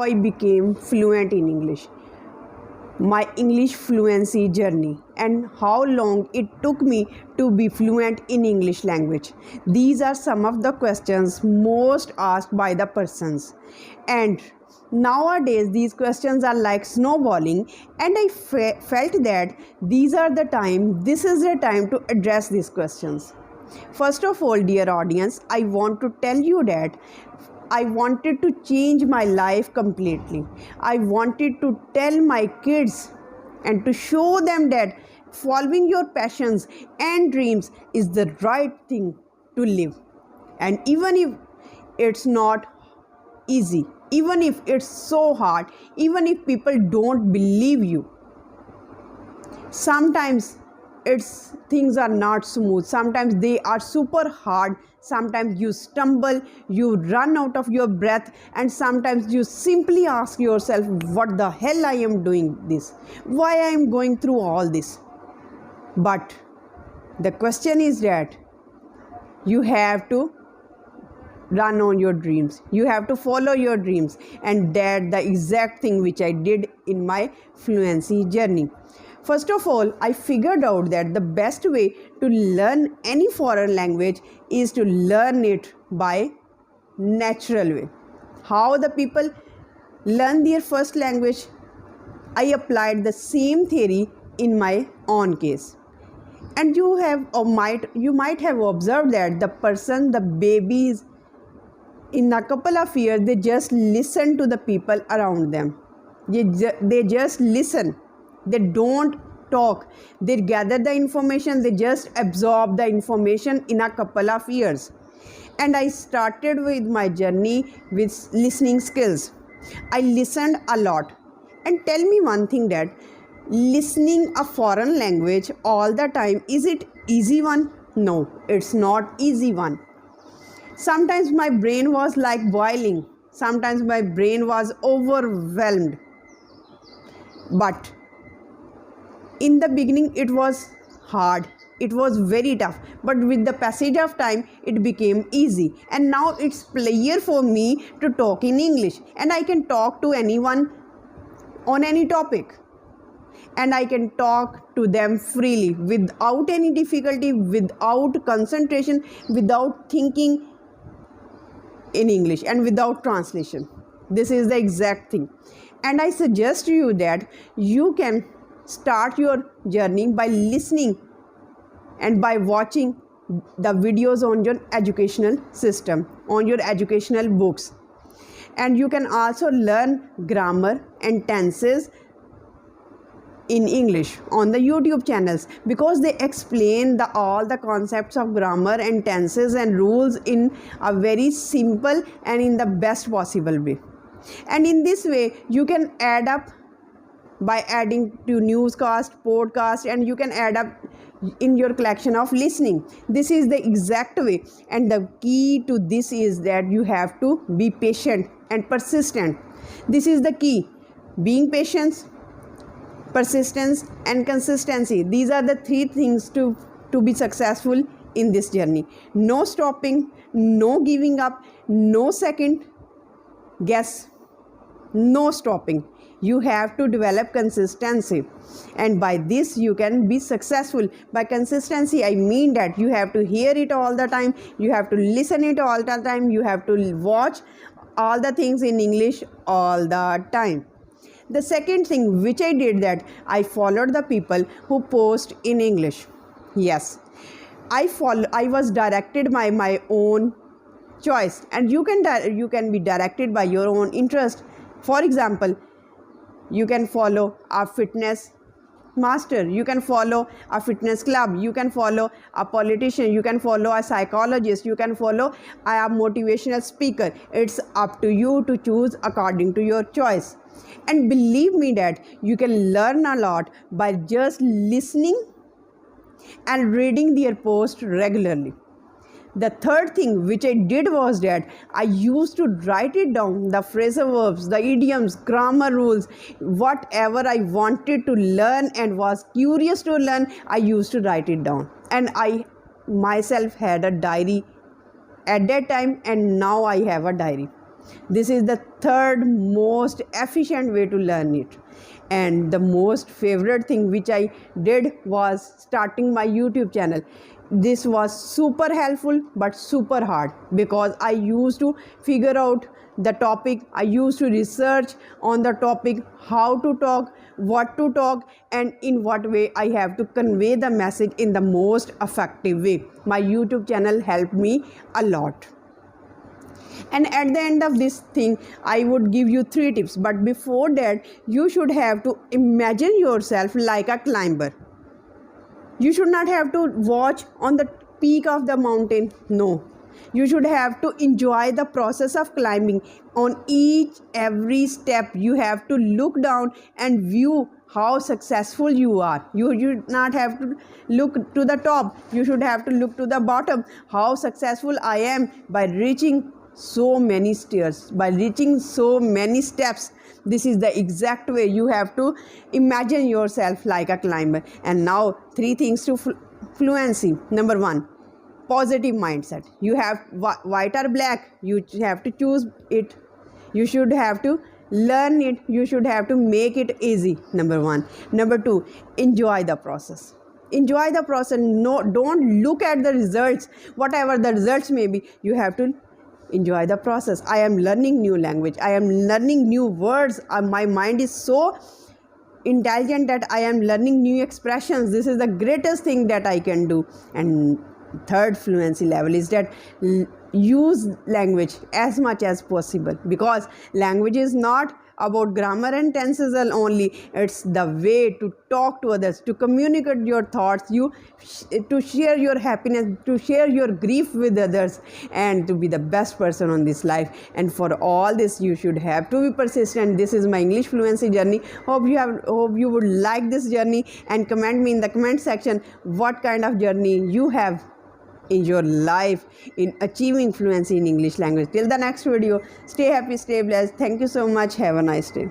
I became fluent in English, my English fluency journey, and how long it took me to be fluent in English language. These are some of the questions most asked by the persons, and nowadays these questions are like snowballing, and I felt that this is the time to address these questions. First of all, dear audience, I want to tell you that I wanted to change my life completely. I wanted to tell my kids and to show them that following your passions and dreams is the right thing to live. And even if it's not easy, even if it's so hard, even if people don't believe you, sometimes things are not smooth, sometimes they are super hard, sometimes you stumble, you run out of your breath, and sometimes you simply ask yourself, what the hell I am doing this, why I am going through all this. But the question is that you have to run on your dreams, you have to follow your dreams, and that's the exact thing which I did in my fluency journey. First of all, I figured out that the best way to learn any foreign language is to learn it by natural way. How the people learn their first language, I applied the same theory in my own case. And you might have observed that the babies, in a couple of years, they just listen to the people around them. They just listen. They don't talk. They gather the information. They just absorb the information in a couple of years. And I started with my journey with listening skills. I listened a lot. And tell me one thing, that listening a foreign language all the time, is it easy one? No, it's not easy one. Sometimes my brain was like boiling. Sometimes my brain was overwhelmed. But in the beginning, it was hard. It was very tough. But with the passage of time, it became easy. And now it's clear for me to talk in English. And I can talk to anyone on any topic. And I can talk to them freely, without any difficulty, without concentration, without thinking in English, and without translation. This is the exact thing. And I suggest to you that you can start your journey by listening and by watching the videos on your educational system, on your educational books. And you can also learn grammar and tenses in English on the YouTube channels, because they explain all the concepts of grammar and tenses and rules in a very simple and in the best possible way. And in this way, you can add up by adding to newscast, podcast, and you can add up in your collection of listening. This is the exact way. And the key to this is that you have to be patient and persistent. This is the key. Being patient, persistence, and consistency. These are the three things to be successful in this journey. No stopping, no giving up, no second guess, no stopping. You have to develop consistency, and by this you can be successful. By consistency, I mean that you have to hear it all the time, you have to listen it all the time, you have to watch all the things in English all the time. The second thing which I did, that I followed the people who post in English. Yes, I was directed by my own choice, and you can be directed by your own interest. For example, you can follow a fitness master, you can follow a fitness club, you can follow a politician, you can follow a psychologist, you can follow a motivational speaker. It's up to you to choose according to your choice. And believe me that you can learn a lot by just listening and reading their post regularly. The third thing which I did was that I used to write it down, the phrasal verbs, the idioms, grammar rules, whatever I wanted to learn and was curious to learn, I used to write it down. And I myself had a diary at that time, and now I have a diary. This is the third most efficient way to learn it. And the most favorite thing which I did was starting my YouTube channel. This was super helpful but super hard, because I used to figure out the topic, I used to research on the topic, how to talk, what to talk, and in what way I have to convey the message in the most effective way. My YouTube channel helped me a lot. And at the end of this thing, I would give you 3 tips. But before that, you should have to imagine yourself like a climber. You should not have to watch on the peak of the mountain. No. You should have to enjoy the process of climbing. On every step, you have to look down and view how successful you are. You should not have to look to the top. You should have to look to the bottom. How successful I am by reaching so many stairs, by reaching so many steps. This is the exact way you have to imagine yourself like a climber. And now 3 things to fluency. Number 1, positive mindset. You have white or black, you have to choose it. You should have to learn it. You should have to make it easy. Number 1. Number 2, enjoy the process. Enjoy the process. No, don't look at the results. Whatever the results may be, you have to enjoy the process. I am learning new language. I am learning new words. My mind is so intelligent that I am learning new expressions. This is the greatest thing that I can do. And third fluency level is that use language as much as possible, because language is not about grammar and tenses only. It's the way to talk to others, to communicate your thoughts, to share your happiness, to share your grief with others, and to be the best person on this life. And for all this, you should have to be persistent. This is my English fluency journey. Hope you would like this journey, and comment me in the comment section what kind of journey you have in your life in achieving fluency in English language. Till the next video, stay happy, stay blessed. Thank you so much. Have a nice day.